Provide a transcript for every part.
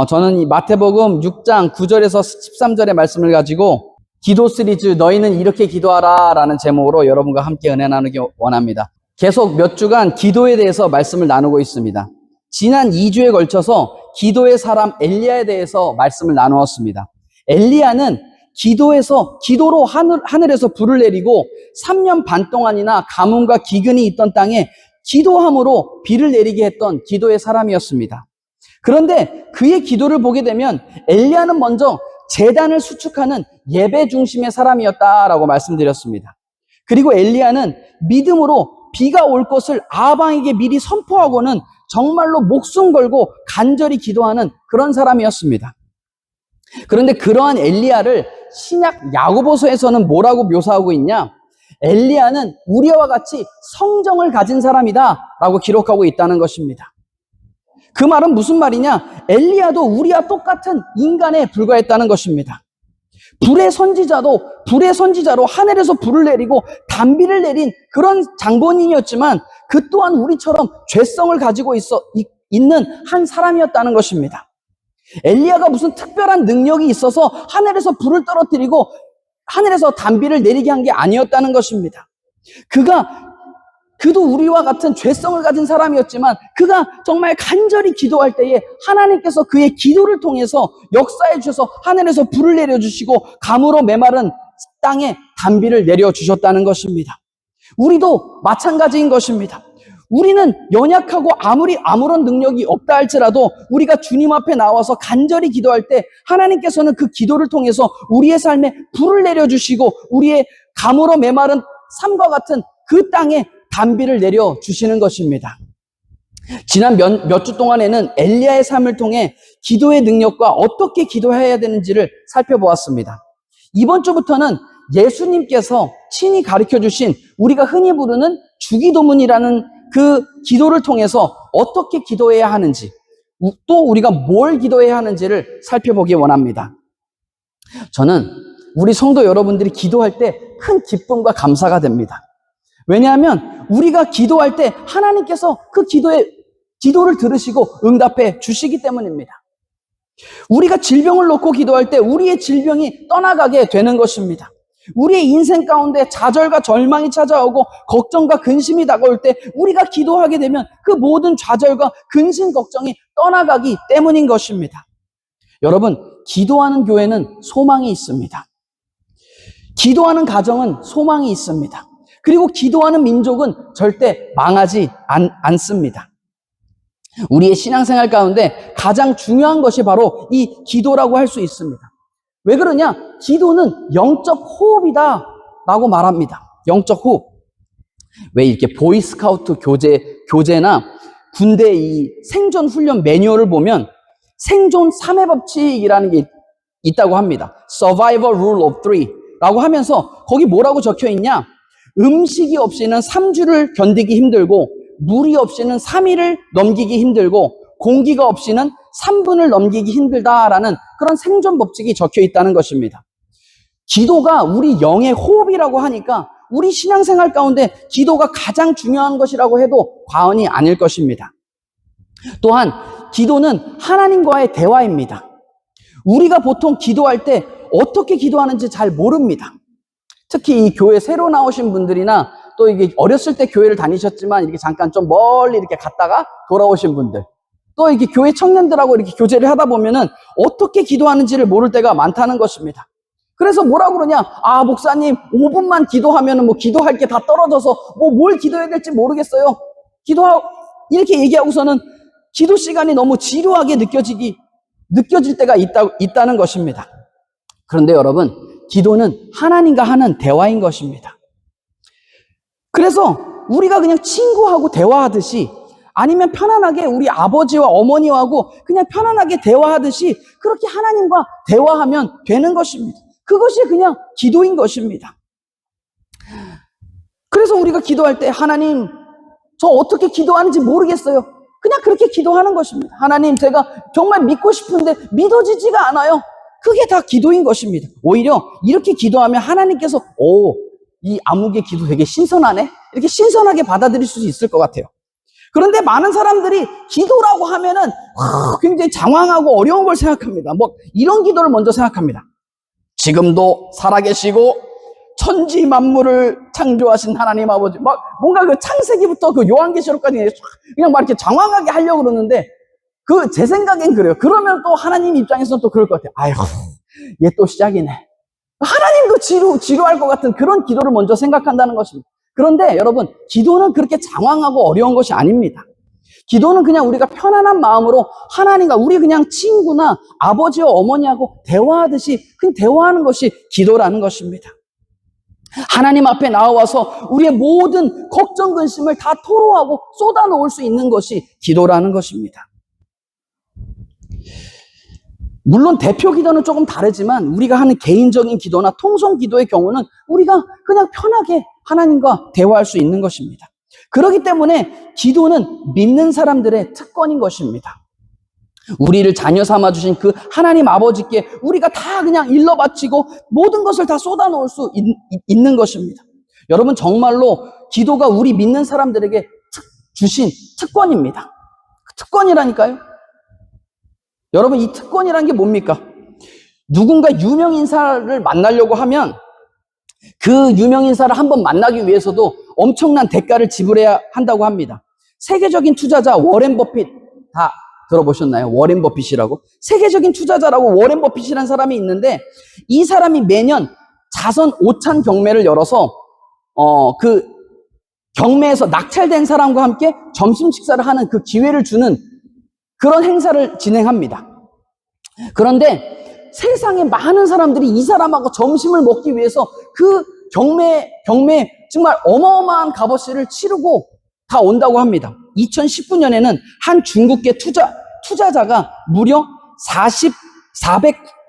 저는 이 마태복음 6장 9절에서 13절의 말씀을 가지고 기도 시리즈 너희는 이렇게 기도하라 라는 제목으로 여러분과 함께 은혜 나누기 원합니다. 계속 몇 주간 기도에 대해서 말씀을 나누고 있습니다. 지난 2주에 걸쳐서 기도의 사람 엘리야에 대해서 말씀을 나누었습니다. 엘리야는 기도로 하늘에서 불을 내리고 3년 반 동안이나 가뭄과 기근이 있던 땅에 기도함으로 비를 내리게 했던 기도의 사람이었습니다. 그런데 그의 기도를 보게 되면 엘리야는 먼저 제단을 수축하는 예배 중심의 사람이었다라고 말씀드렸습니다. 그리고 엘리야는 믿음으로 비가 올 것을 아합왕에게 미리 선포하고는 정말로 목숨 걸고 간절히 기도하는 그런 사람이었습니다. 그런데 그러한 엘리야를 신약 야고보서에서는 뭐라고 묘사하고 있냐? 엘리야는 우리와 같이 성정을 가진 사람이다 라고 기록하고 있다는 것입니다. 그 말은 무슨 말이냐? 엘리야도 우리와 똑같은 인간에 불과했다는 것입니다. 불의 선지자로 하늘에서 불을 내리고 단비를 내린 그런 장본인이었지만 그 또한 우리처럼 죄성을 가지고 있는 한 사람이었다는 것입니다. 엘리야가 무슨 특별한 능력이 있어서 하늘에서 불을 떨어뜨리고 하늘에서 단비를 내리게 한 게 아니었다는 것입니다. 그도 우리와 같은 죄성을 가진 사람이었지만 그가 정말 간절히 기도할 때에 하나님께서 그의 기도를 통해서 역사해 주셔서 하늘에서 불을 내려주시고 가무로 메마른 땅에 단비를 내려주셨다는 것입니다. 우리도 마찬가지인 것입니다. 우리는 연약하고 아무런 능력이 없다 할지라도 우리가 주님 앞에 나와서 간절히 기도할 때 하나님께서는 그 기도를 통해서 우리의 삶에 불을 내려주시고 우리의 가무로 메마른 삶과 같은 그 땅에 단비를 내려주시는 것입니다. 지난 몇 주 동안에는 엘리야의 삶을 통해 기도의 능력과 어떻게 기도해야 되는지를 살펴보았습니다. 이번 주부터는 예수님께서 친히 가르쳐주신 우리가 흔히 부르는 주기도문이라는 그 기도를 통해서 어떻게 기도해야 하는지 또 우리가 뭘 기도해야 하는지를 살펴보기 원합니다. 저는 우리 성도 여러분들이 기도할 때 큰 기쁨과 감사가 됩니다. 왜냐하면 우리가 기도할 때 하나님께서 그 기도를 들으시고 응답해 주시기 때문입니다. 우리가 질병을 놓고 기도할 때 우리의 질병이 떠나가게 되는 것입니다. 우리의 인생 가운데 좌절과 절망이 찾아오고 걱정과 근심이 다가올 때 우리가 기도하게 되면 그 모든 좌절과 근심, 걱정이 떠나가기 때문인 것입니다. 여러분, 기도하는 교회는 소망이 있습니다. 기도하는 가정은 소망이 있습니다. 그리고 기도하는 민족은 절대 망하지 않습니다. 우리의 신앙생활 가운데 가장 중요한 것이 바로 이 기도라고 할 수 있습니다. 왜 그러냐? 기도는 영적 호흡이다 라고 말합니다. 영적 호흡. 왜 이렇게 보이스카우트 교재나 군대 이 생존 훈련 매뉴얼을 보면 생존 3회 법칙이라는 게 있다고 합니다. Survival Rule of 3 라고 하면서 거기 뭐라고 적혀 있냐? 음식이 없이는 3주를 견디기 힘들고 물이 없이는 3일을 넘기기 힘들고 공기가 없이는 3분을 넘기기 힘들다라는 그런 생존 법칙이 적혀 있다는 것입니다. 기도가 우리 영의 호흡이라고 하니까 우리 신앙생활 가운데 기도가 가장 중요한 것이라고 해도 과언이 아닐 것입니다. 또한 기도는 하나님과의 대화입니다. 우리가 보통 기도할 때 어떻게 기도하는지 잘 모릅니다. 특히 이 교회 새로 나오신 분들이나 또 이게 어렸을 때 교회를 다니셨지만 이렇게 잠깐 좀 멀리 이렇게 갔다가 돌아오신 분들, 또 이렇게 교회 청년들하고 이렇게 교제를 하다 보면은 어떻게 기도하는지를 모를 때가 많다는 것입니다. 그래서 뭐라고 그러냐? 아, 목사님, 5분만 기도하면은 뭐 기도할 게 다 떨어져서 뭘 기도해야 될지 모르겠어요. 이렇게 얘기하고서는 기도 시간이 너무 지루하게 느껴질 때가 있다는 것입니다. 그런데 여러분, 기도는 하나님과 하는 대화인 것입니다. 그래서 우리가 그냥 친구하고 대화하듯이 아니면 편안하게 우리 아버지와 어머니하고 그냥 편안하게 대화하듯이 그렇게 하나님과 대화하면 되는 것입니다. 그것이 그냥 기도인 것입니다. 그래서 우리가 기도할 때 하나님, 저 어떻게 기도하는지 모르겠어요. 그냥 그렇게 기도하는 것입니다. 하나님, 제가 정말 믿고 싶은데 믿어지지가 않아요. 그게 다 기도인 것입니다. 오히려 이렇게 기도하면 하나님께서 이 아무개 기도 되게 신선하네? 이렇게 신선하게 받아들일 수 있을 것 같아요. 그런데 많은 사람들이 기도라고 하면은 굉장히 장황하고 어려운 걸 생각합니다. 뭐 이런 기도를 먼저 생각합니다. 지금도 살아계시고 천지 만물을 창조하신 하나님 아버지, 막 뭔가 그 창세기부터 그 요한계시록까지 그냥 막 이렇게 장황하게 하려고 그러는데, 제 생각엔 그래요. 그러면 또 하나님 입장에서는 또 그럴 것 같아요. 아이고, 얘 또 시작이네. 하나님도 지루할 것 같은 그런 기도를 먼저 생각한다는 것입니다. 그런데 여러분, 기도는 그렇게 장황하고 어려운 것이 아닙니다. 기도는 그냥 우리가 편안한 마음으로 하나님과 우리 그냥 친구나 아버지와 어머니하고 대화하듯이 그냥 대화하는 것이 기도라는 것입니다. 하나님 앞에 나와서 우리의 모든 걱정, 근심을 다 토로하고 쏟아놓을 수 있는 것이 기도라는 것입니다. 물론 대표 기도는 조금 다르지만 우리가 하는 개인적인 기도나 통성 기도의 경우는 우리가 그냥 편하게 하나님과 대화할 수 있는 것입니다. 그렇기 때문에 기도는 믿는 사람들의 특권인 것입니다. 우리를 자녀 삼아주신 그 하나님 아버지께 우리가 다 그냥 일러 바치고 모든 것을 다 쏟아놓을 수 있는 것입니다. 여러분, 정말로 기도가 우리 믿는 사람들에게 주신 특권입니다. 특권이라니까요. 여러분, 이 특권이라는 게 뭡니까? 누군가 유명인사를 만나려고 하면 그 유명인사를 한번 만나기 위해서도 엄청난 대가를 지불해야 한다고 합니다. 세계적인 투자자 워렌 버핏 다 들어보셨나요? 워렌 버핏이라고. 세계적인 투자자라고 워렌 버핏이라는 사람이 있는데, 이 사람이 매년 자선 5찬 경매를 열어서 그 경매에서 낙찰된 사람과 함께 점심 식사를 하는 그 기회를 주는 그런 행사를 진행합니다. 그런데 세상에 많은 사람들이 이 사람하고 점심을 먹기 위해서 그 경매 정말 어마어마한 값어치를 치르고 다 온다고 합니다. 2019년에는 한 중국계 투자자가 무려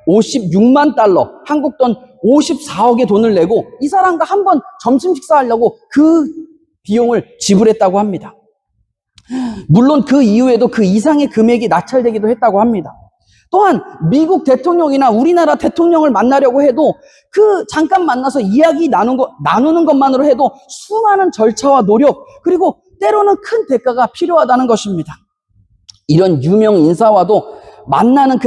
456만 달러, 한국 돈 54억의 돈을 내고 이 사람과 한번 점심 식사하려고 그 비용을 지불했다고 합니다. 물론 그 이후에도 그 이상의 금액이 낙찰되기도 했다고 합니다. 또한 미국 대통령이나 우리나라 대통령을 만나려고 해도 그 잠깐 만나서 이야기 나누는 것만으로 해도 수많은 절차와 노력, 그리고 때로는 큰 대가가 필요하다는 것입니다. 이런 유명 인사와도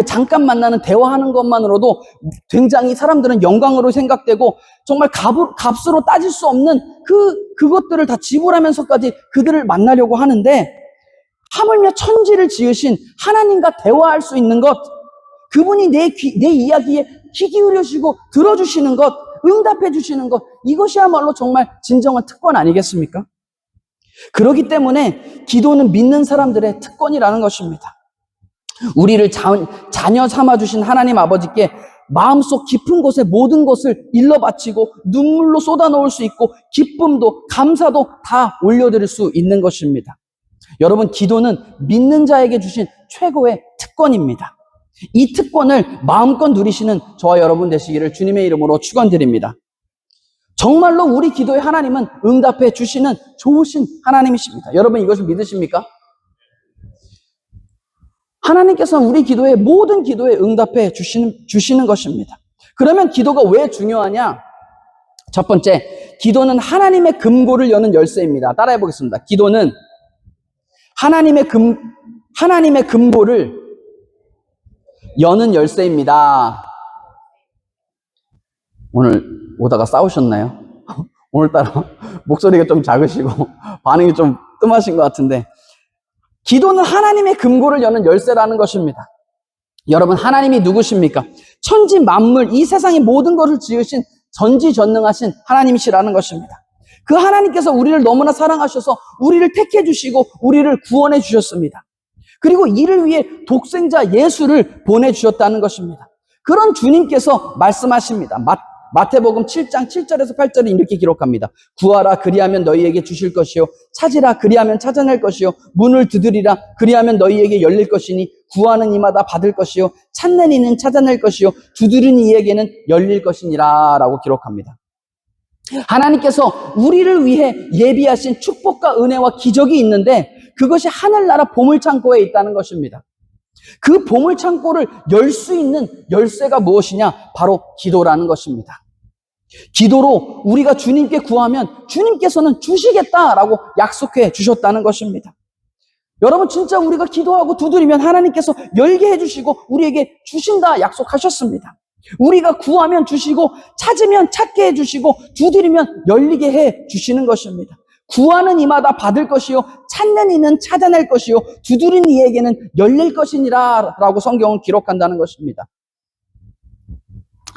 잠깐 만나는 대화하는 것만으로도 굉장히 사람들은 영광으로 생각되고 정말 값으로 따질 수 없는 그것들을 다 지불하면서까지 그들을 만나려고 하는데, 하물며 천지를 지으신 하나님과 대화할 수 있는 것, 그분이 내 이야기에 귀 기울여주시고 들어주시는 것, 응답해 주시는 것, 이것이야말로 정말 진정한 특권 아니겠습니까? 그렇기 때문에 기도는 믿는 사람들의 특권이라는 것입니다. 우리를 자녀 삼아주신 하나님 아버지께 마음속 깊은 곳에 모든 것을 일러 바치고 눈물로 쏟아놓을 수 있고 기쁨도 감사도 다 올려드릴 수 있는 것입니다. 여러분, 기도는 믿는 자에게 주신 최고의 특권입니다. 이 특권을 마음껏 누리시는 저와 여러분 되시기를 주님의 이름으로 축원드립니다. 정말로 우리 기도에 하나님은 응답해 주시는 좋으신 하나님이십니다. 여러분, 이것을 믿으십니까? 하나님께서는 우리 기도에 모든 기도에 응답해 주시는 것입니다. 그러면 기도가 왜 중요하냐? 첫 번째, 기도는 하나님의 금고를 여는 열쇠입니다. 따라해 보겠습니다. 기도는 하나님의 금고를 여는 열쇠입니다. 오늘 오다가 싸우셨나요? 오늘따라 목소리가 좀 작으시고 반응이 좀 뜸하신 것 같은데, 기도는 하나님의 금고를 여는 열쇠라는 것입니다. 여러분, 하나님이 누구십니까? 천지 만물, 이 세상의 모든 것을 지으신 전지전능하신 하나님이시라는 것입니다. 그 하나님께서 우리를 너무나 사랑하셔서 우리를 택해 주시고 우리를 구원해 주셨습니다. 그리고 이를 위해 독생자 예수를 보내주셨다는 것입니다. 그런 주님께서 말씀하십니다. 마태복음 7장 7절에서 8절에 이렇게 기록합니다. 구하라, 그리하면 너희에게 주실 것이요, 찾으라, 그리하면 찾아낼 것이요, 문을 두드리라, 그리하면 너희에게 열릴 것이니, 구하는 이마다 받을 것이요, 찾는 이는 찾아낼 것이요, 두드리는 이에게는 열릴 것이니라 라고 기록합니다. 하나님께서 우리를 위해 예비하신 축복과 은혜와 기적이 있는데, 그것이 하늘나라 보물창고에 있다는 것입니다. 그 보물창고를 열 수 있는 열쇠가 무엇이냐? 바로 기도라는 것입니다. 기도로 우리가 주님께 구하면 주님께서는 주시겠다라고 약속해 주셨다는 것입니다. 여러분, 진짜 우리가 기도하고 두드리면 하나님께서 열게 해주시고 우리에게 주신다 약속하셨습니다. 우리가 구하면 주시고 찾으면 찾게 해주시고 두드리면 열리게 해주시는 것입니다. 구하는 이마다 받을 것이요 찾는 이는 찾아낼 것이요 두드리는 이에게는 열릴 것이니라 라고 성경은 기록한다는 것입니다.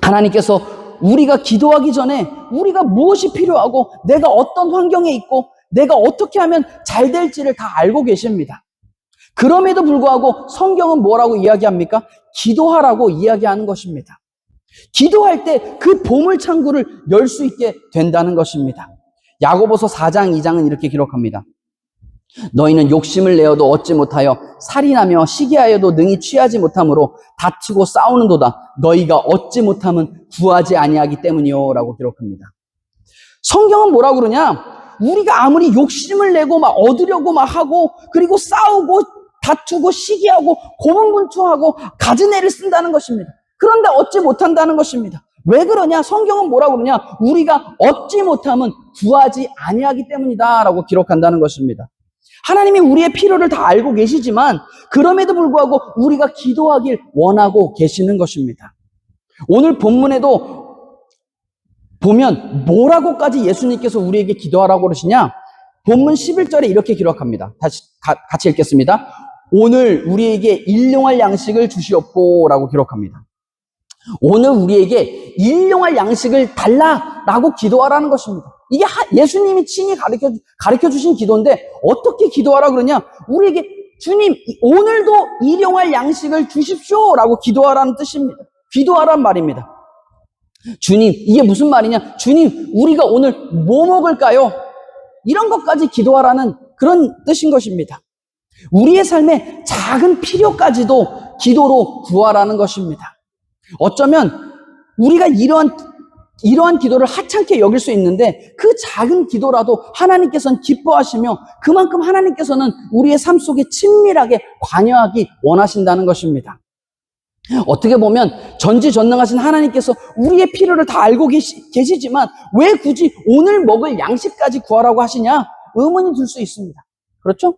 하나님께서 우리가 기도하기 전에 우리가 무엇이 필요하고 내가 어떤 환경에 있고 내가 어떻게 하면 잘 될지를 다 알고 계십니다. 그럼에도 불구하고 성경은 뭐라고 이야기합니까? 기도하라고 이야기하는 것입니다. 기도할 때 그 보물창구를 열 수 있게 된다는 것입니다. 야고보서 4장 2장은 이렇게 기록합니다. 너희는 욕심을 내어도 얻지 못하여 살인하며 시기하여도 능히 취하지 못함으로 다투고 싸우는도다. 너희가 얻지 못함은 구하지 아니하기 때문이요 라고 기록합니다. 성경은 뭐라고 그러냐? 우리가 아무리 욕심을 내고 막 얻으려고 막 하고 그리고 싸우고 다투고 시기하고 고문분투하고 갖은 애를 쓴다는 것입니다. 그런데 얻지 못한다는 것입니다. 왜 그러냐? 성경은 뭐라고 그러냐? 우리가 얻지 못함은 구하지 아니하기 때문이다 라고 기록한다는 것입니다. 하나님이 우리의 필요를 다 알고 계시지만 그럼에도 불구하고 우리가 기도하길 원하고 계시는 것입니다. 오늘 본문에도 보면 뭐라고까지 예수님께서 우리에게 기도하라고 그러시냐? 본문 11절에 이렇게 기록합니다. 다시 같이 읽겠습니다. 오늘 우리에게 일용할 양식을 주시옵고 라고 기록합니다. 오늘 우리에게 일용할 양식을 달라라고 기도하라는 것입니다. 이게 예수님이 친히 가르쳐 주신 기도인데 어떻게 기도하라 그러냐? 우리에게 주님 오늘도 일용할 양식을 주십시오라고 기도하라는 뜻입니다. 기도하라는 말입니다. 주님, 이게 무슨 말이냐? 주님, 우리가 오늘 뭐 먹을까요? 이런 것까지 기도하라는 그런 뜻인 것입니다. 우리의 삶의 작은 필요까지도 기도로 구하라는 것입니다. 어쩌면 우리가 이러한 기도를 하찮게 여길 수 있는데 그 작은 기도라도 하나님께서는 기뻐하시며 그만큼 하나님께서는 우리의 삶 속에 친밀하게 관여하기 원하신다는 것입니다. 어떻게 보면 전지전능하신 하나님께서 우리의 필요를 다 알고 계시지만 왜 굳이 오늘 먹을 양식까지 구하라고 하시냐? 의문이 들 수 있습니다. 그렇죠?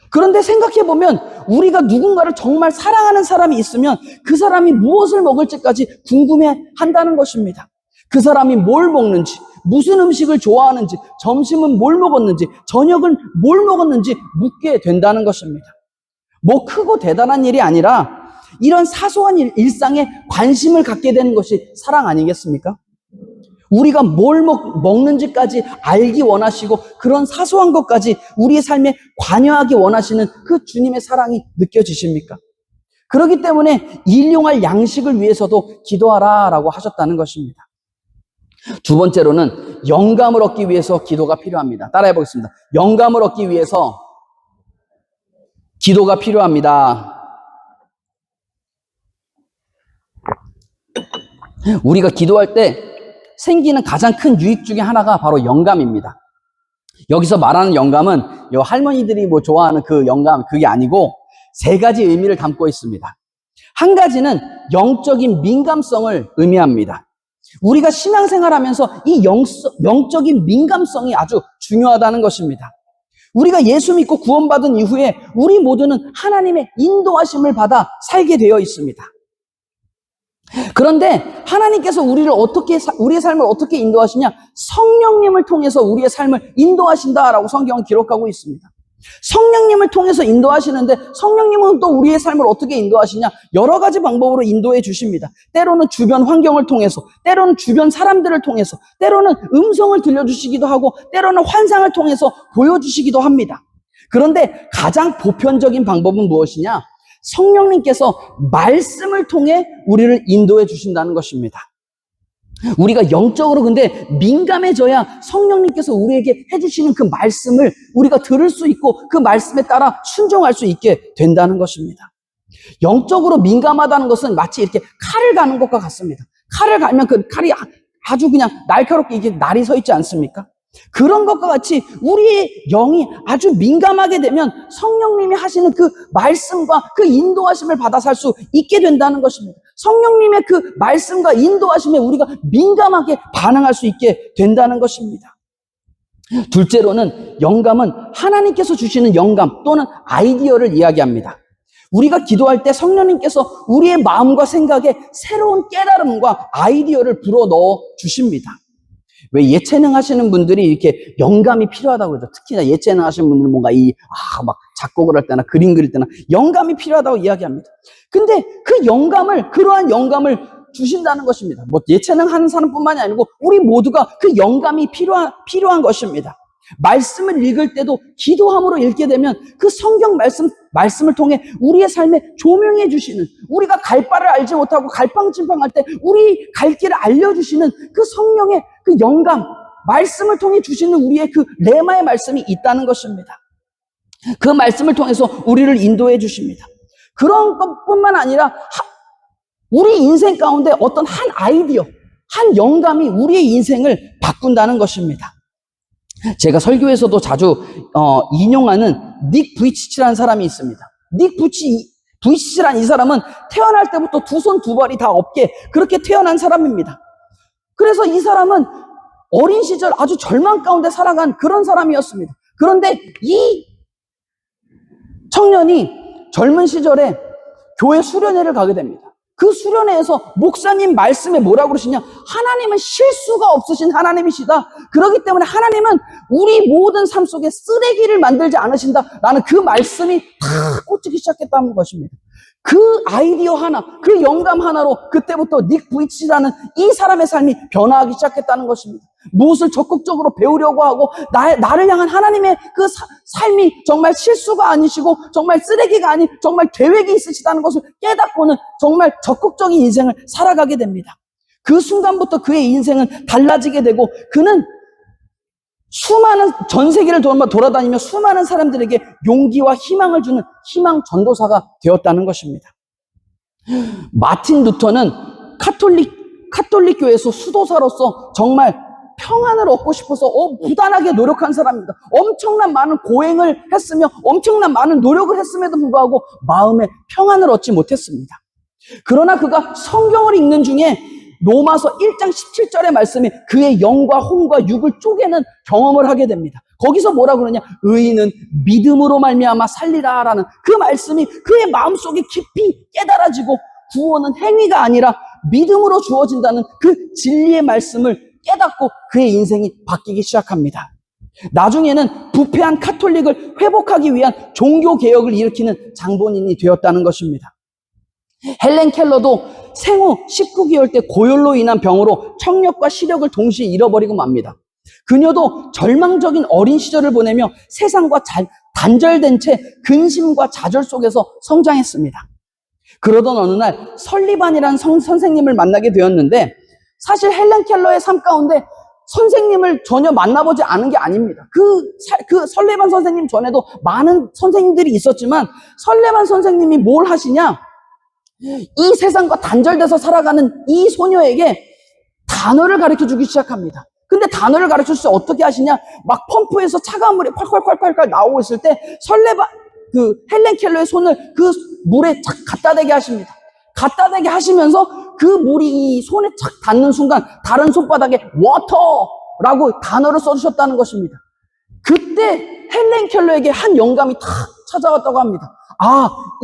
그런데 생각해보면 우리가 누군가를 정말 사랑하는 사람이 있으면 그 사람이 무엇을 먹을지까지 궁금해한다는 것입니다. 그 사람이 뭘 먹는지, 무슨 음식을 좋아하는지, 점심은 뭘 먹었는지, 저녁은 뭘 먹었는지 묻게 된다는 것입니다. 뭐 크고 대단한 일이 아니라 이런 사소한 일상에 관심을 갖게 되는 것이 사랑 아니겠습니까? 우리가 뭘 먹는지까지 알기 원하시고 그런 사소한 것까지 우리의 삶에 관여하기 원하시는 그 주님의 사랑이 느껴지십니까? 그렇기 때문에 일용할 양식을 위해서도 기도하라라고 하셨다는 것입니다. 두 번째로는 영감을 얻기 위해서 기도가 필요합니다. 따라해 보겠습니다. 영감을 얻기 위해서 기도가 필요합니다. 우리가 기도할 때 생기는 가장 큰 유익 중에 하나가 바로 영감입니다. 여기서 말하는 영감은 할머니들이 뭐 좋아하는 그 영감, 그게 아니고 세 가지 의미를 담고 있습니다. 한 가지는 영적인 민감성을 의미합니다. 우리가 신앙생활하면서 이 영적인 민감성이 아주 중요하다는 것입니다. 우리가 예수 믿고 구원받은 이후에 우리 모두는 하나님의 인도하심을 받아 살게 되어 있습니다. 그런데 하나님께서 우리의 삶을 어떻게 인도하시냐? 성령님을 통해서 우리의 삶을 인도하신다라고 성경은 기록하고 있습니다. 성령님을 통해서 인도하시는데 성령님은 또 우리의 삶을 어떻게 인도하시냐? 여러 가지 방법으로 인도해 주십니다. 때로는 주변 환경을 통해서, 때로는 주변 사람들을 통해서, 때로는 음성을 들려주시기도 하고, 때로는 환상을 통해서 보여주시기도 합니다. 그런데 가장 보편적인 방법은 무엇이냐? 성령님께서 말씀을 통해 우리를 인도해 주신다는 것입니다. 우리가 영적으로 근데 민감해져야 성령님께서 우리에게 해주시는 그 말씀을 우리가 들을 수 있고 그 말씀에 따라 순종할 수 있게 된다는 것입니다. 영적으로 민감하다는 것은 마치 이렇게 칼을 가는 것과 같습니다. 칼을 갈면 그 칼이 아주 그냥 날카롭게 이게 날이 서 있지 않습니까? 그런 것과 같이 우리의 영이 아주 민감하게 되면 성령님이 하시는 그 말씀과 그 인도하심을 받아 살 수 있게 된다는 것입니다. 성령님의 그 말씀과 인도하심에 우리가 민감하게 반응할 수 있게 된다는 것입니다. 둘째로는 영감은 하나님께서 주시는 영감 또는 아이디어를 이야기합니다. 우리가 기도할 때 성령님께서 우리의 마음과 생각에 새로운 깨달음과 아이디어를 불어넣어 주십니다. 왜 예체능 하시는 분들이 이렇게 영감이 필요하다고 그러죠. 특히나 예체능 하시는 분들은 뭔가 막 작곡을 할 때나 그림 그릴 때나 영감이 필요하다고 이야기합니다. 근데 그러한 영감을 주신다는 것입니다. 뭐 예체능 하는 사람뿐만이 아니고 우리 모두가 그 영감이 필요한 것입니다. 말씀을 읽을 때도 기도함으로 읽게 되면 그 성경 말씀을 통해 우리의 삶에 조명해 주시는, 우리가 갈 바를 알지 못하고 갈팡질팡할 때 우리 갈 길을 알려주시는 그 성령의 그 영감, 말씀을 통해 주시는 우리의 그 레마의 말씀이 있다는 것입니다. 그 말씀을 통해서 우리를 인도해 주십니다. 그런 것뿐만 아니라 우리 인생 가운데 어떤 한 아이디어, 한 영감이 우리의 인생을 바꾼다는 것입니다. 제가 설교에서도 자주 인용하는 닉 부이치치라는 사람이 있습니다. 닉 부이치치라는 이 사람은 태어날 때부터 두 손 두 발이 다 없게 그렇게 태어난 사람입니다. 그래서 이 사람은 어린 시절 아주 절망 가운데 살아간 그런 사람이었습니다. 그런데 이 청년이 젊은 시절에 교회 수련회를 가게 됩니다. 그 수련회에서 목사님 말씀에 뭐라고 그러시냐? 하나님은 실수가 없으신 하나님이시다. 그렇기 때문에 하나님은 우리 모든 삶 속에 쓰레기를 만들지 않으신다라는 그 말씀이 다 꽂히기 시작했다는 것입니다. 그 아이디어 하나, 그 영감 하나로 그때부터 닉 부이치라는 이 사람의 삶이 변화하기 시작했다는 것입니다. 무엇을 적극적으로 배우려고 하고 나를 향한 하나님의 그 삶이 정말 실수가 아니시고 정말 쓰레기가 아닌 정말 계획이 있으시다는 것을 깨닫고는 정말 적극적인 인생을 살아가게 됩니다. 그 순간부터 그의 인생은 달라지게 되고 그는 수많은 전 세계를 돌아다니며 수많은 사람들에게 용기와 희망을 주는 희망 전도사가 되었다는 것입니다. 마틴 루터는 카톨릭 교회에서 수도사로서 정말 평안을 얻고 싶어서 부단하게 노력한 사람입니다. 엄청난 많은 고행을 했으며 엄청난 많은 노력을 했음에도 불구하고 마음에 평안을 얻지 못했습니다. 그러나 그가 성경을 읽는 중에 로마서 1장 17절의 말씀에 그의 영과 혼과 육을 쪼개는 경험을 하게 됩니다. 거기서 뭐라 그러냐? 의인은 믿음으로 말미암아 살리라라는 그 말씀이 그의 마음속에 깊이 깨달아지고 구원은 행위가 아니라 믿음으로 주어진다는 그 진리의 말씀을 깨닫고 그의 인생이 바뀌기 시작합니다. 나중에는 부패한 카톨릭을 회복하기 위한 종교개혁을 일으키는 장본인이 되었다는 것입니다. 헬렌 켈러도 생후 19개월 때 고열로 인한 병으로 청력과 시력을 동시에 잃어버리고 맙니다. 그녀도 절망적인 어린 시절을 보내며 세상과 단절된 채 근심과 좌절 속에서 성장했습니다. 그러던 어느 날 설리반이라는 선생님을 만나게 되었는데 사실 헬렌 켈러의 삶 가운데 선생님을 전혀 만나보지 않은 게 아닙니다. 그 설리반 선생님 전에도 많은 선생님들이 있었지만 설리반 선생님이 뭘 하시냐? 이 세상과 단절돼서 살아가는 이 소녀에게 단어를 가르쳐주기 시작합니다. 근데 단어를 가르쳐줄 때 어떻게 하시냐? 막 펌프에서 차가운 물이 콸콸콸콸 나오고 있을 때 헬렌 켈러의 손을 그 물에 착 갖다 대게 하십니다. 갖다 대게 하시면서 그 물이 이 손에 착 닿는 순간 다른 손바닥에 워터라고 단어를 써주셨다는 것입니다. 그때 헬렌 켈러에게 한 영감이 탁 찾아왔다고 합니다.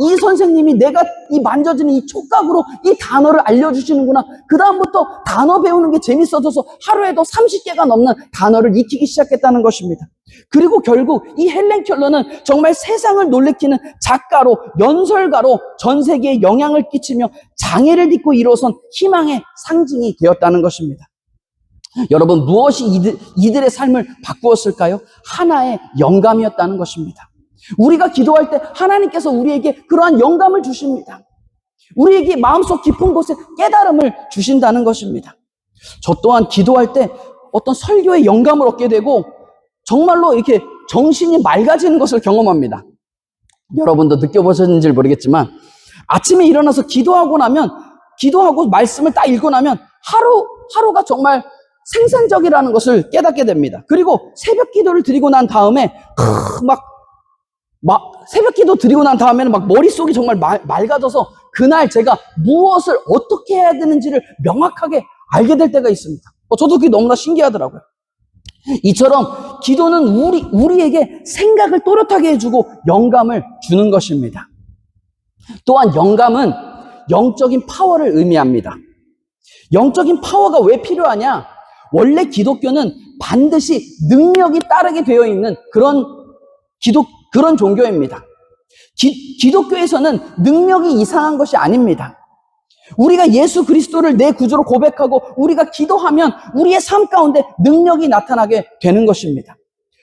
이 선생님이 내가 이 만져지는 이 촉각으로 이 단어를 알려주시는구나. 그 다음부터 단어 배우는 게 재밌어져서 하루에도 30개가 넘는 단어를 익히기 시작했다는 것입니다. 그리고 결국 이 헬렌 켈러는 정말 세상을 놀래키는 작가로, 연설가로 전 세계에 영향을 끼치며 장애를 딛고 일어선 희망의 상징이 되었다는 것입니다. 여러분, 무엇이 이들의 삶을 바꾸었을까요? 하나의 영감이었다는 것입니다. 우리가 기도할 때 하나님께서 우리에게 그러한 영감을 주십니다. 우리에게 마음속 깊은 곳에 깨달음을 주신다는 것입니다. 저 또한 기도할 때 어떤 설교의 영감을 얻게 되고 정말로 이렇게 정신이 맑아지는 것을 경험합니다. 여러분도 느껴보셨는지 모르겠지만 아침에 일어나서 기도하고 말씀을 딱 읽고 나면 하루가 정말 생산적이라는 것을 깨닫게 됩니다. 그리고 새벽 기도를 드리고 난 다음에 새벽 기도 드리고 난 다음에는 머릿속이 정말 맑아져서 그날 제가 무엇을 어떻게 해야 되는지를 명확하게 알게 될 때가 있습니다. 저도 그게 너무나 신기하더라고요. 이처럼 기도는 우리에게 생각을 또렷하게 해주고 영감을 주는 것입니다. 또한 영감은 영적인 파워를 의미합니다. 영적인 파워가 왜 필요하냐? 원래 기독교는 반드시 능력이 따르게 되어 있는 그런 종교입니다. 기독교에서는 능력이 이상한 것이 아닙니다. 우리가 예수 그리스도를 내 구주로 고백하고 우리가 기도하면 우리의 삶 가운데 능력이 나타나게 되는 것입니다.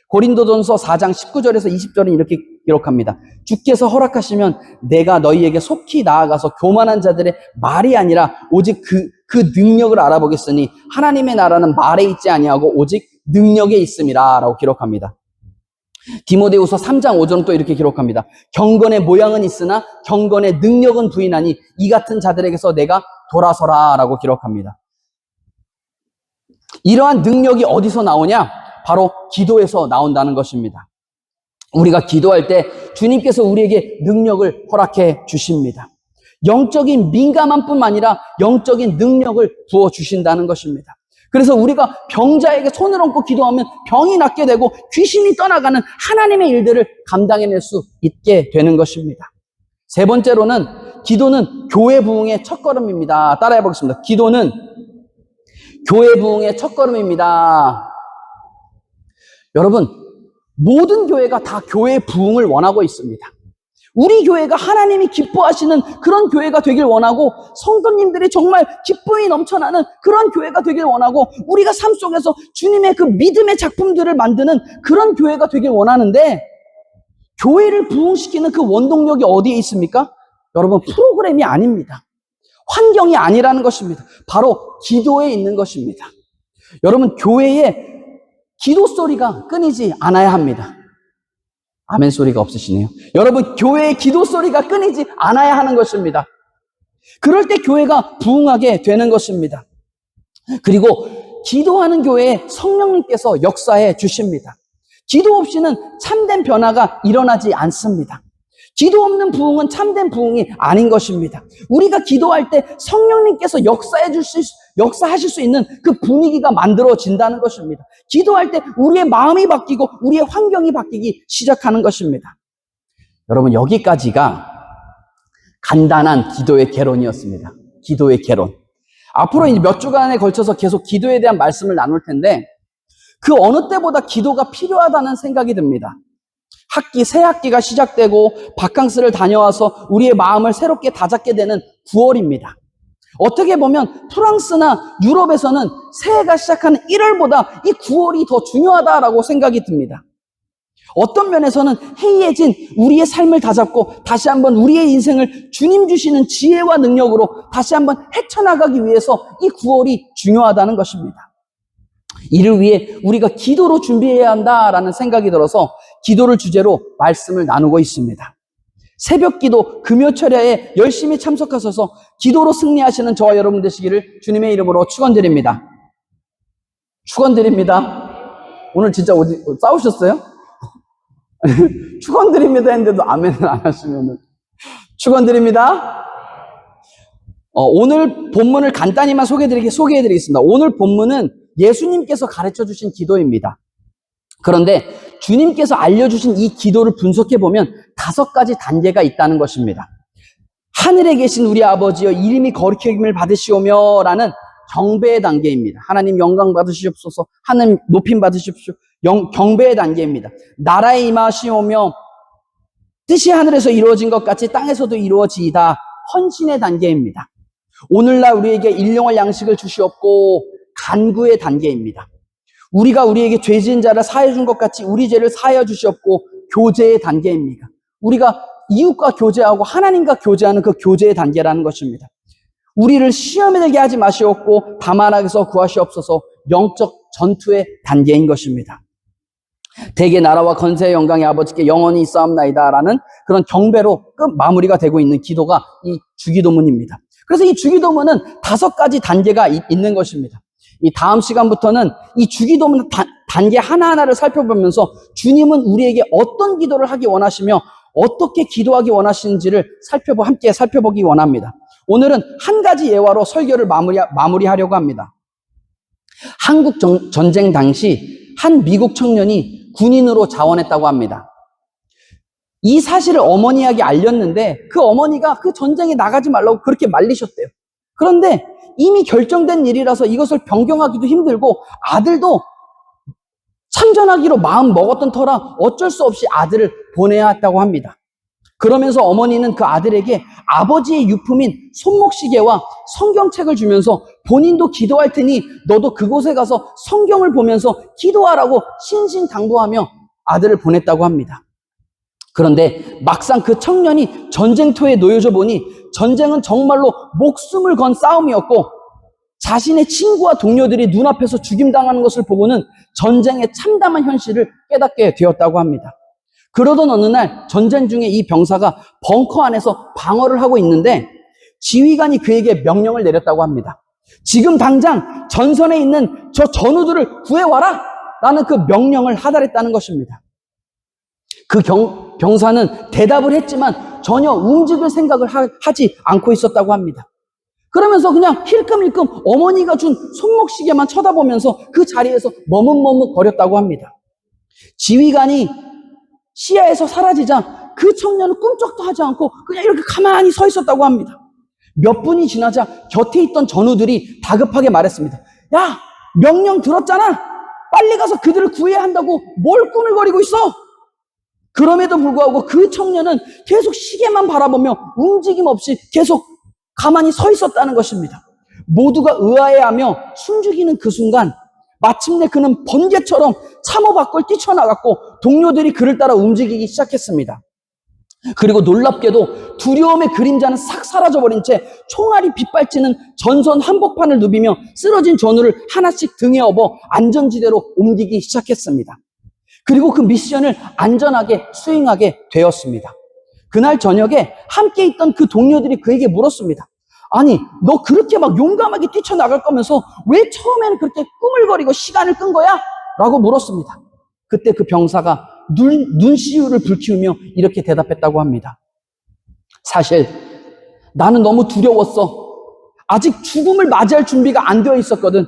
고린도전서 4장 19절에서 20절은 이렇게 기록합니다. 주께서 허락하시면 내가 너희에게 속히 나아가서 교만한 자들의 말이 아니라 오직 그 능력을 알아보겠으니 하나님의 나라는 말에 있지 아니하고 오직 능력에 있음이라 라고 기록합니다. 디모데후서 3장 5절은 또 이렇게 기록합니다. 경건의 모양은 있으나 경건의 능력은 부인하니 이 같은 자들에게서 내가 돌아서라 라고 기록합니다. 이러한 능력이 어디서 나오냐? 바로 기도에서 나온다는 것입니다. 우리가 기도할 때 주님께서 우리에게 능력을 허락해 주십니다. 영적인 민감함 뿐만 아니라 영적인 능력을 부어주신다는 것입니다. 그래서 우리가 병자에게 손을 얹고 기도하면 병이 낫게 되고 귀신이 떠나가는 하나님의 일들을 감당해낼 수 있게 되는 것입니다. 세 번째로는 기도는 교회 부흥의 첫걸음입니다. 따라해 보겠습니다. 기도는 교회 부흥의 첫걸음입니다. 여러분, 모든 교회가 다 교회 부흥을 원하고 있습니다. 우리 교회가 하나님이 기뻐하시는 그런 교회가 되길 원하고 성도님들이 정말 기쁨이 넘쳐나는 그런 교회가 되길 원하고 우리가 삶 속에서 주님의 그 믿음의 작품들을 만드는 그런 교회가 되길 원하는데 교회를 부흥시키는 그 원동력이 어디에 있습니까? 여러분, 프로그램이 아닙니다. 환경이 아니라는 것입니다. 바로 기도에 있는 것입니다. 여러분, 교회에 기도 소리가 끊이지 않아야 합니다. 아멘 소리가 없으시네요. 여러분, 교회의 기도 소리가 끊이지 않아야 하는 것입니다. 그럴 때 교회가 부흥하게 되는 것입니다. 그리고 기도하는 교회에 성령님께서 역사해 주십니다. 기도 없이는 참된 변화가 일어나지 않습니다. 기도 없는 부흥은 참된 부흥이 아닌 것입니다. 우리가 기도할 때 성령님께서 역사하실 수 있는 그 분위기가 만들어진다는 것입니다. 기도할 때 우리의 마음이 바뀌고 우리의 환경이 바뀌기 시작하는 것입니다. 여러분, 여기까지가 간단한 기도의 개론이었습니다. 기도의 개론. 앞으로 이제 몇 주간에 걸쳐서 계속 기도에 대한 말씀을 나눌 텐데 그 어느 때보다 기도가 필요하다는 생각이 듭니다. 새 학기가 시작되고 바캉스를 다녀와서 우리의 마음을 새롭게 다잡게 되는 9월입니다. 어떻게 보면 프랑스나 유럽에서는 새해가 시작하는 1월보다 이 9월이 더 중요하다라고 생각이 듭니다. 어떤 면에서는 해이해진 우리의 삶을 다잡고 다시 한번 우리의 인생을 주님 주시는 지혜와 능력으로 다시 한번 헤쳐나가기 위해서 이 9월이 중요하다는 것입니다. 이를 위해 우리가 기도로 준비해야 한다라는 생각이 들어서 기도를 주제로 말씀을 나누고 있습니다. 새벽 기도 금요철야에 열심히 참석하셔서 기도로 승리하시는 저와 여러분 되시기를 주님의 이름으로 축원드립니다. 축원드립니다. 오늘 진짜 어디 싸우셨어요? 축원드립니다 했는데도 아멘을 안 하시면은 축원드립니다. 오늘 본문을 간단히만 소개해드리겠습니다. 오늘 본문은 예수님께서 가르쳐 주신 기도입니다. 그런데 주님께서 알려주신 이 기도를 분석해보면 5가지 단계가 있다는 것입니다. 하늘에 계신 우리 아버지여 이름이 거룩히 여김을 받으시오며 라는 경배의 단계입니다. 하나님 영광 받으시옵소서, 하나님 높임 받으십시오. 경배의 단계입니다. 나라에 임하시오며 뜻이 하늘에서 이루어진 것 같이 땅에서도 이루어지이다. 헌신의 단계입니다. 오늘날 우리에게 일용할 양식을 주시옵고 간구의 단계입니다. 우리가 우리에게 죄 지은 자를 사하여 준 것 같이 우리 죄를 사하여 주시옵고 교제의 단계입니다. 우리가 이웃과 교제하고 하나님과 교제하는 그 교제의 단계라는 것입니다. 우리를 시험에 들게 하지 마시옵고 다만 악에서 구하시옵소서 영적 전투의 단계인 것입니다. 대개 나라와 건세의 영광의 아버지께 영원히 있사옵나이다 라는 그런 경배로 끝 마무리가 되고 있는 기도가 이 주기도문입니다. 그래서 이 주기도문은 5가지 단계가 있는 것입니다. 이 다음 시간부터는 이 주기도문 단계 하나하나를 살펴보면서 주님은 우리에게 어떤 기도를 하기 원하시며 어떻게 기도하기 원하시는지를 함께 살펴보기 원합니다. 오늘은 한 가지 예화로 설교를 마무리하려고 합니다. 한국 전쟁 당시 한 미국 청년이 군인으로 자원했다고 합니다. 이 사실을 어머니에게 알렸는데 그 어머니가 그 전쟁에 나가지 말라고 그렇게 말리셨대요. 그런데 이미 결정된 일이라서 이것을 변경하기도 힘들고 아들도 참전하기로 마음 먹었던 터라 어쩔 수 없이 아들을 보내야 했다고 합니다. 그러면서 어머니는 그 아들에게 아버지의 유품인 손목시계와 성경책을 주면서 본인도 기도할 테니 너도 그곳에 가서 성경을 보면서 기도하라고 신신당부하며 아들을 보냈다고 합니다. 그런데 막상 그 청년이 전쟁터에 놓여져 보니 전쟁은 정말로 목숨을 건 싸움이었고 자신의 친구와 동료들이 눈앞에서 죽임당하는 것을 보고는 전쟁의 참담한 현실을 깨닫게 되었다고 합니다. 그러던 어느 날 전쟁 중에 이 병사가 벙커 안에서 방어를 하고 있는데 지휘관이 그에게 명령을 내렸다고 합니다. 지금 당장 전선에 있는 저 전우들을 구해와라! 라는 그 명령을 하달했다는 것입니다. 그 병사는 대답을 했지만 전혀 움직일 생각을 하지 않고 있었다고 합니다. 그러면서 그냥 힐끔힐끔 어머니가 준 손목시계만 쳐다보면서 그 자리에서 머뭇머뭇거렸다고 합니다. 지휘관이 시야에서 사라지자 그 청년은 꿈쩍도 하지 않고 그냥 이렇게 가만히 서 있었다고 합니다. 몇 분이 지나자 곁에 있던 전우들이 다급하게 말했습니다. 야, 명령 들었잖아. 빨리 가서 그들을 구해야 한다고 뭘 꾸물거리고 있어? 그럼에도 불구하고 그 청년은 계속 시계만 바라보며 움직임 없이 계속 가만히 서 있었다는 것입니다. 모두가 의아해하며 숨죽이는 그 순간 마침내 그는 번개처럼 참호 밖을 뛰쳐나갔고 동료들이 그를 따라 움직이기 시작했습니다. 그리고 놀랍게도 두려움의 그림자는 싹 사라져버린 채 총알이 빗발치는 전선 한복판을 누비며 쓰러진 전우를 하나씩 등에 업어 안전지대로 옮기기 시작했습니다. 그리고 그 미션을 안전하게 수행하게 되었습니다. 그날 저녁에 함께 있던 그 동료들이 그에게 물었습니다. 아니, 너 그렇게 막 용감하게 뛰쳐나갈 거면서 왜 처음에는 그렇게 꾸물거리고 시간을 끈 거야? 라고 물었습니다. 그때 그 병사가 눈시울을 붉히우며 이렇게 대답했다고 합니다. 사실 나는 너무 두려웠어. 아직 죽음을 맞이할 준비가 안 되어 있었거든.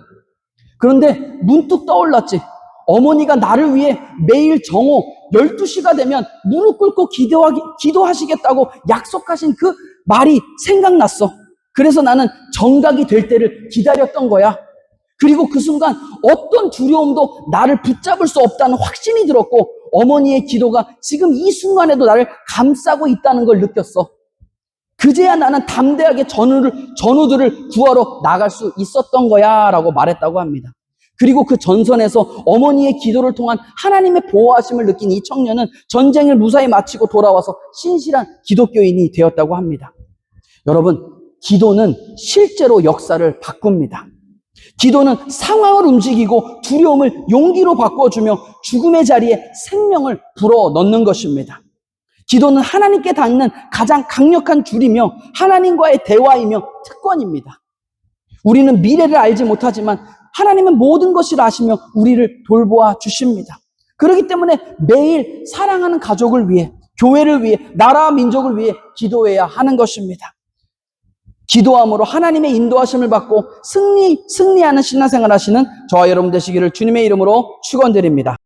그런데 문득 떠올랐지. 어머니가 나를 위해 매일 정오 12시가 되면 무릎 꿇고 기도하시겠다고 약속하신 그 말이 생각났어. 그래서 나는 정각이 될 때를 기다렸던 거야. 그리고 그 순간 어떤 두려움도 나를 붙잡을 수 없다는 확신이 들었고 어머니의 기도가 지금 이 순간에도 나를 감싸고 있다는 걸 느꼈어. 그제야 나는 담대하게 전우들을 구하러 나갈 수 있었던 거야 라고 말했다고 합니다. 그리고 그 전선에서 어머니의 기도를 통한 하나님의 보호하심을 느낀 이 청년은 전쟁을 무사히 마치고 돌아와서 신실한 기독교인이 되었다고 합니다. 여러분, 기도는 실제로 역사를 바꿉니다. 기도는 상황을 움직이고 두려움을 용기로 바꿔주며 죽음의 자리에 생명을 불어넣는 것입니다. 기도는 하나님께 닿는 가장 강력한 줄이며 하나님과의 대화이며 특권입니다. 우리는 미래를 알지 못하지만 하나님은 모든 것을 아시며 우리를 돌보아 주십니다. 그렇기 때문에 매일 사랑하는 가족을 위해, 교회를 위해, 나라와 민족을 위해 기도해야 하는 것입니다. 기도함으로 하나님의 인도하심을 받고 승리하는 신앙생활 하시는 저와 여러분 되시기를 주님의 이름으로 축원드립니다.